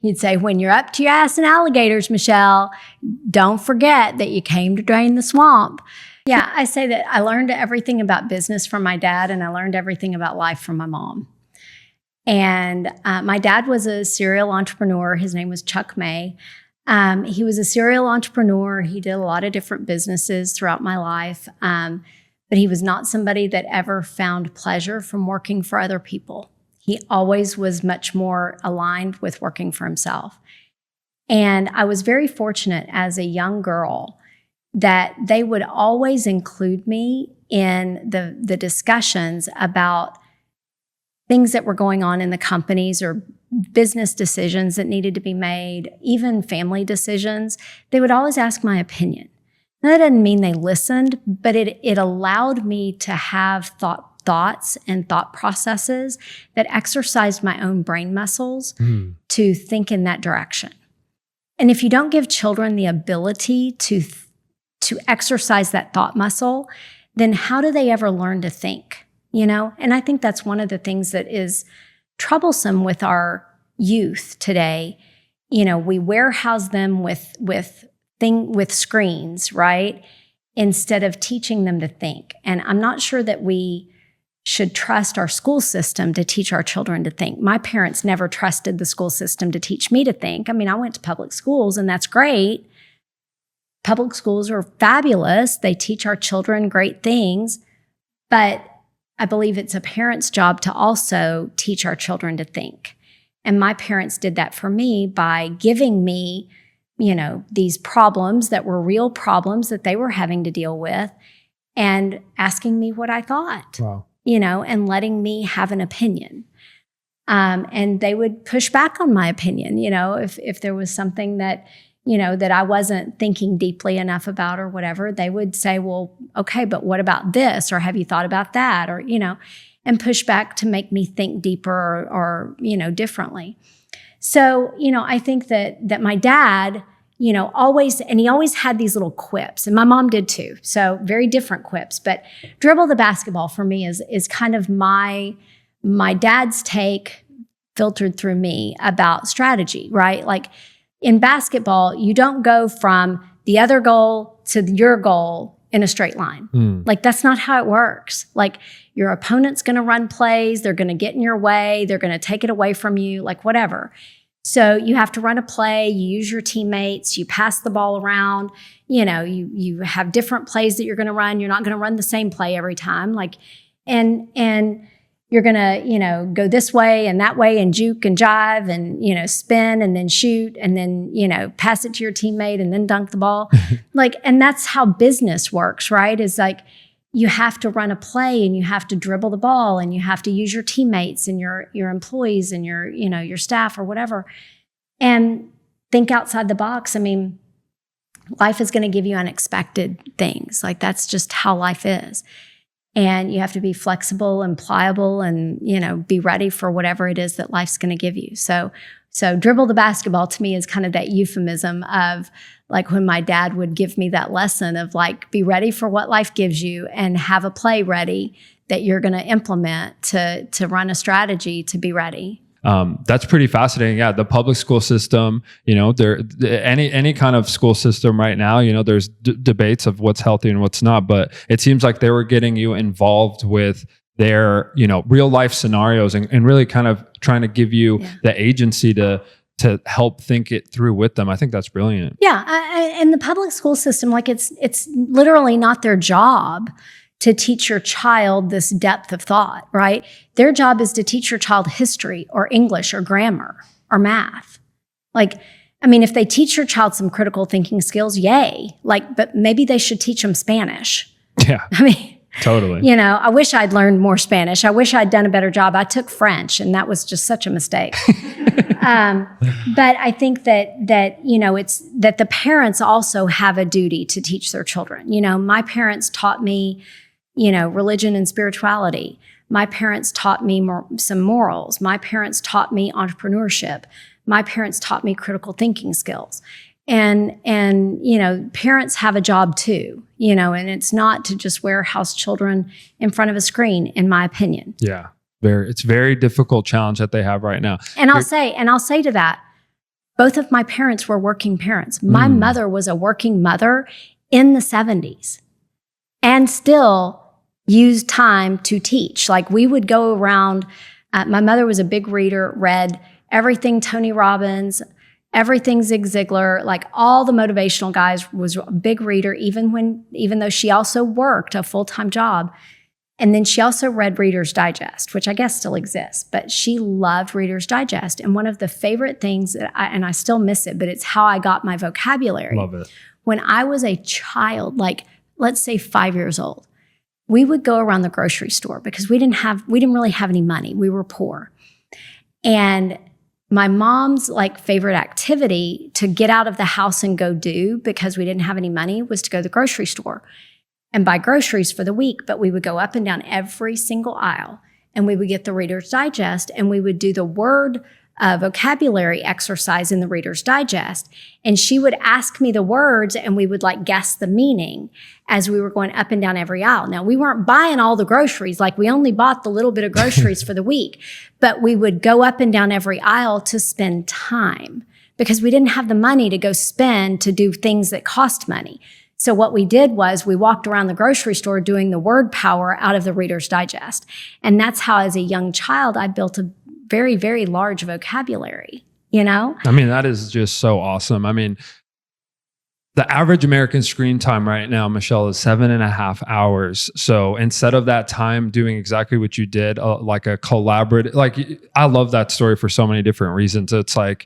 He'd say, when you're up to your ass in alligators, Michelle, don't forget that you came to drain the swamp. Yeah, I say that I learned everything about business from my dad, and I learned everything about life from my mom. And my dad was a serial entrepreneur. His name was Chuck May. He was a serial entrepreneur. He did a lot of different businesses throughout my life. But he was not somebody that ever found pleasure from working for other people. He always was much more aligned with working for himself. And I was very fortunate as a young girl that they would always include me in the discussions about things that were going on in the companies or business decisions that needed to be made, even family decisions. They would always ask my opinion. Now, that doesn't mean they listened, but it allowed me to have thoughts and thought processes that exercised my own brain muscles to think in that direction. And if you don't give children the ability to exercise that thought muscle, then how do they ever learn to think? You know? And I think that's one of the things that is troublesome with our youth today. You know, we warehouse them with screens, right? Instead of teaching them to think. And I'm not sure that we should trust our school system to teach our children to think. My parents never trusted the school system to teach me to think. I mean, I went to public schools, and that's great. Public schools are fabulous. They teach our children great things. But I believe it's a parent's job to also teach our children to think. And my parents did that for me by giving me, you know, these problems that were real problems that they were having to deal with and asking me what I thought. Wow. You know, and letting me have an opinion. And they would push back on my opinion, you know, if there was something that, you know, that I wasn't thinking deeply enough about or whatever, they would say, well, okay, but what about this? Or have you thought about that? Or, you know, and push back to make me think deeper or you know, differently. So, you know, I think that my dad, you know, he always had these little quips, and my mom did too. So very different quips, but dribble the basketball for me is kind of my dad's take filtered through me about strategy, right? Like in basketball, you don't go from the other goal to your goal in a straight line. Like that's not how it works. Like your opponent's going to run plays. They're going to get in your way. They're going to take it away from you, like whatever. So you have to run a play, you use your teammates, you pass the ball around, you know, you have different plays that you're going to run. You're not going to run the same play every time. Like, and you're going to, you know, go this way and that way and juke and jive and, you know, spin and then shoot and then, you know, pass it to your teammate and then dunk the ball. Like, and that's how business works, right? Is like, you have to run a play and you have to dribble the ball and you have to use your teammates and your employees and your, you know, your staff or whatever, and think outside the box. I mean, life is going to give you unexpected things. Like that's just how life is. And you have to be flexible and pliable and, you know, be ready for whatever it is that life's going to give you. So dribble the basketball to me is kind of that euphemism of like when my dad would give me that lesson of like, be ready for what life gives you and have a play ready that you're going to implement to run a strategy to be ready. That's pretty fascinating. Yeah. The public school system, you know, any kind of school system right now, you know, there's debates of what's healthy and what's not, but it seems like they were getting you involved with their, you know, real life scenarios and really kind of trying to give you the agency to help think it through with them. I think that's brilliant. Yeah. And the public school system, like it's literally not their job to teach your child this depth of thought, right? Their job is to teach your child history or English or grammar or math. Like, I mean, if they teach your child some critical thinking skills, yay. Like, but maybe they should teach them Spanish. Yeah. I mean, totally. You know, I wish I'd learned more Spanish. I wish I'd done a better job. I took French and that was just such a mistake. But I think that, you know, it's that the parents also have a duty to teach their children. You know, my parents taught me, you know, religion and spirituality. My parents taught me some morals. My parents taught me entrepreneurship. My parents taught me critical thinking skills. And, you know, parents have a job too, you know, and it's not to just warehouse children in front of a screen, in my opinion. Yeah. It's very difficult challenge that they have right now. And I'll say to that, Both of my parents were working parents. My mother was a working mother in the 70s and still used time to teach. Like we would go around, my mother was a big reader, read everything Tony Robbins, everything Zig Ziglar, like all the motivational guys, was a big reader, even though she also worked a full-time job. And then she also read Reader's Digest, which I guess still exists, but she loved Reader's Digest. And one of the favorite things that I still miss it, but it's how I got my vocabulary. Love it. When I was a child, like let's say 5 years old, we would go around the grocery store because we didn't really have any money. We were poor. And my mom's like favorite activity to get out of the house and go do, because we didn't have any money, was to go to the grocery store and buy groceries for the week. But we would go up and down every single aisle and we would get the Reader's Digest and we would do the word vocabulary exercise in the Reader's Digest. And she would ask me the words and we would like guess the meaning as we were going up and down every aisle. Now, we weren't buying all the groceries. Like we only bought the little bit of groceries for the week, but we would go up and down every aisle to spend time because we didn't have the money to go spend to do things that cost money. So what we did was we walked around the grocery store doing the word power out of the Reader's Digest. And that's how, as a young child, I built a very, very large vocabulary, you know? I mean, that is just so awesome. I mean, the average American screen time right now, Michelle, is 7.5 hours. So instead of that time doing exactly what you did, like a collaborative, like I love that story for so many different reasons. It's like,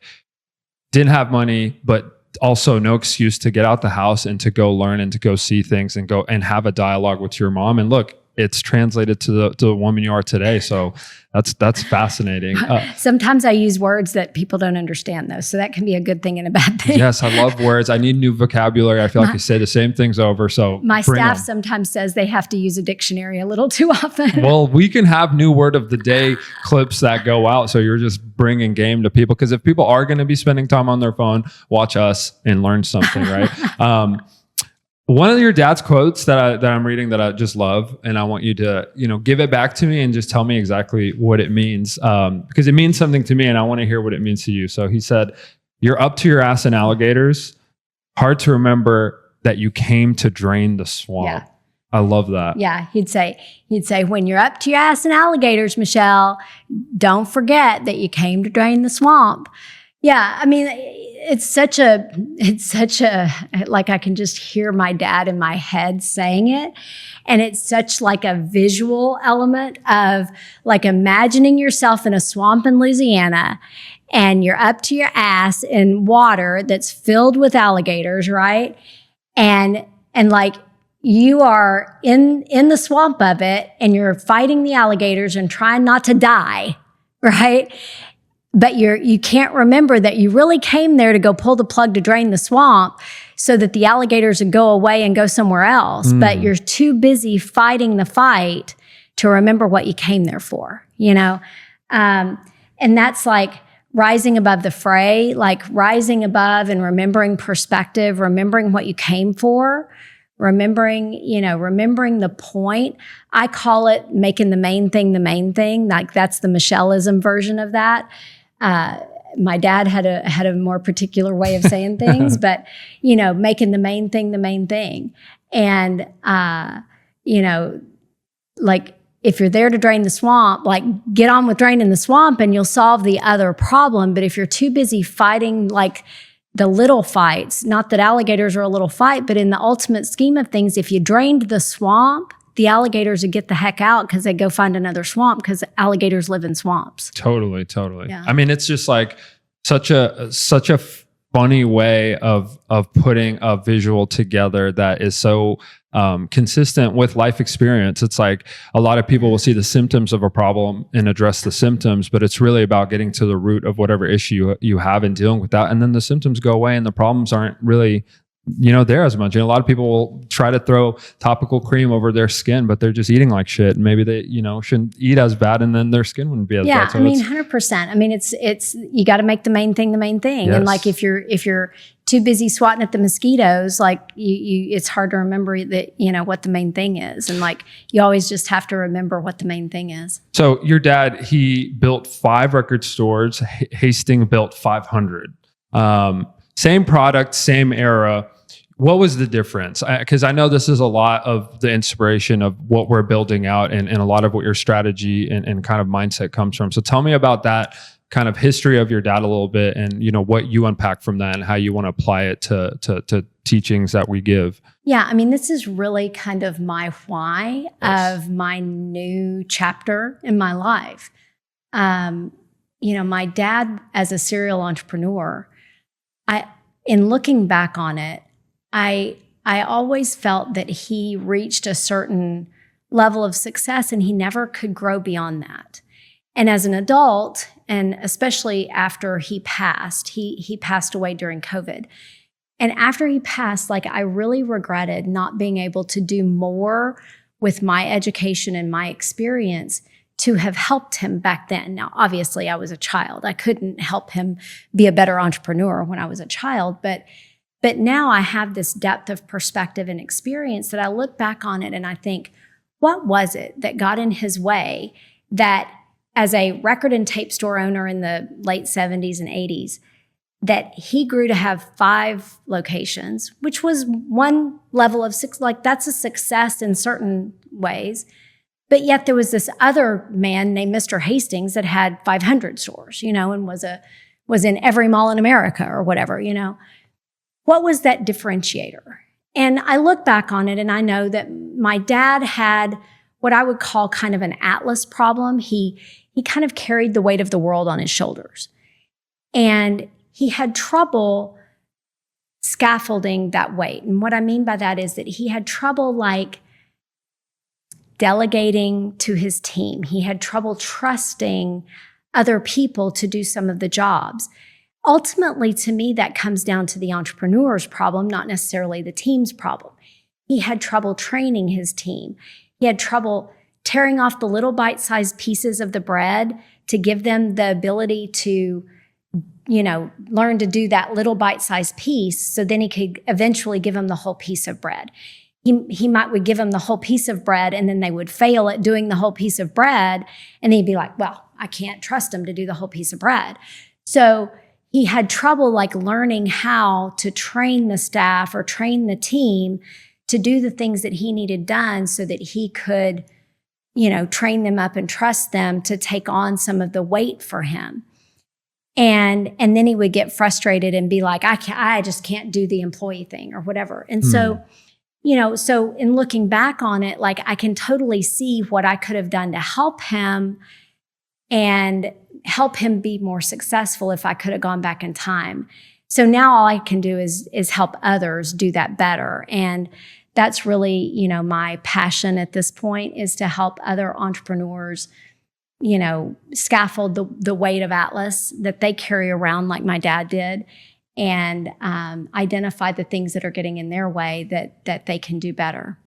didn't have money, but also no excuse to get out the house and to go learn and to go see things and go and have a dialogue with your mom. And look, it's translated to the woman you are today. So that's fascinating. Sometimes I use words that people don't understand though. So that can be a good thing and a bad thing. Yes, I love words. I need new vocabulary. I feel like you say the same things over. So my staff sometimes says they have to use a dictionary a little too often. Well, we can have new word of the day clips that go out. So you're just bringing game to people. Because if people are going to be spending time on their phone, watch us and learn something, right? One of your dad's quotes that I'm reading that I just love, and I want you to, give it back to me and just tell me exactly what it means, because it means something to me and I want to hear what it means to you. So he said, "You're up to your ass in alligators. Hard to remember that you came to drain the swamp." Yeah. I love that. Yeah, he'd say, "When you're up to your ass in alligators, Michelle, don't forget that you came to drain the swamp." Yeah, I mean, it's such a, like I can just hear my dad in my head saying it. And it's such like a visual element of like imagining yourself in a swamp in Louisiana and you're up to your ass in water that's filled with alligators, right? And like you are in the swamp of it and you're fighting the alligators and trying not to die, right? But you can't remember that you really came there to go pull the plug to drain the swamp so that the alligators would go away and go somewhere else. But you're too busy fighting the fight to remember what you came there for, And that's like rising above the fray, like rising above and remembering perspective, remembering what you came for, remembering the point. I call it making the main thing the main thing. Like that's the Michelleism version of that. My dad had a more particular way of saying things, but making the main thing the main thing. And like if you're there to drain the swamp, like get on with draining the swamp and you'll solve the other problem. But if you're too busy fighting like the little fights, not that alligators are a little fight, but in the ultimate scheme of things, if you drained the swamp, the alligators would get the heck out because they'd go find another swamp because alligators live in swamps. Totally. Yeah. I mean, it's just like such a funny way of putting a visual together that is so consistent with life experience. It's like a lot of people will see the symptoms of a problem and address the symptoms, but it's really about getting to the root of whatever issue you have and dealing with that. And then the symptoms go away and the problems aren't really there as much. And a lot of people will try to throw topical cream over their skin, but they're just eating like shit. And maybe they, shouldn't eat as bad and then their skin wouldn't be as bad. So 100%. I mean, it's, you got to make the main thing the main thing. Yes. And like, if you're too busy swatting at the mosquitoes, like it's hard to remember that, what the main thing is. And like, you always just have to remember what the main thing is. So your dad, he built 5 record stores. Hastings built 500. Same product, same era. What was the difference? Because I know this is a lot of the inspiration of what we're building out and a lot of what your strategy and kind of mindset comes from. So tell me about that kind of history of your dad a little bit, and what you unpack from that and how you want to apply it to teachings that we give. Yeah, I mean, this is really kind of my why of my new chapter in my life. My dad as a serial entrepreneur, in looking back on it, I always felt that he reached a certain level of success and he never could grow beyond that. And as an adult, and especially after he passed, he passed away during COVID. And after he passed, I really regretted not being able to do more with my education and my experience to have helped him back then. Now, obviously, I was a child. I couldn't help him be a better entrepreneur when I was a child, but now I have this depth of perspective and experience that I look back on it and I think, what was it that got in his way that as a record and tape store owner in the late 70s and 80s, that he grew to have 5 locations, which was one level of that's a success in certain ways. But yet there was this other man named Mr. Hastings that had 500 stores, and was in every mall in America or whatever, What was that differentiator? And I look back on it and I know that my dad had what I would call kind of an Atlas problem. He kind of carried the weight of the world on his shoulders. And he had trouble scaffolding that weight. And what I mean by that is that he had trouble delegating to his team. He had trouble trusting other people to do some of the jobs. Ultimately, to me, that comes down to the entrepreneur's problem, not necessarily the team's problem. He had trouble training his team. He had trouble tearing off the little bite-sized pieces of the bread to give them the ability to, learn to do that little bite-sized piece so then he could eventually give them the whole piece of bread. He would give them the whole piece of bread and then they would fail at doing the whole piece of bread. And he'd be like, well, I can't trust them to do the whole piece of bread. So he had trouble learning how to train the staff or train the team to do the things that he needed done so that he could, train them up and trust them to take on some of the weight for him. And then he would get frustrated and be like, I just can't do the employee thing or whatever. And so in looking back on it, I can totally see what I could have done to help him and help him be more successful if I could have gone back in time. So now all I can do is help others do that better. And that's really, my passion at this point is to help other entrepreneurs, scaffold the weight of Atlas that they carry around like my dad did, and identify the things that are getting in their way that they can do better.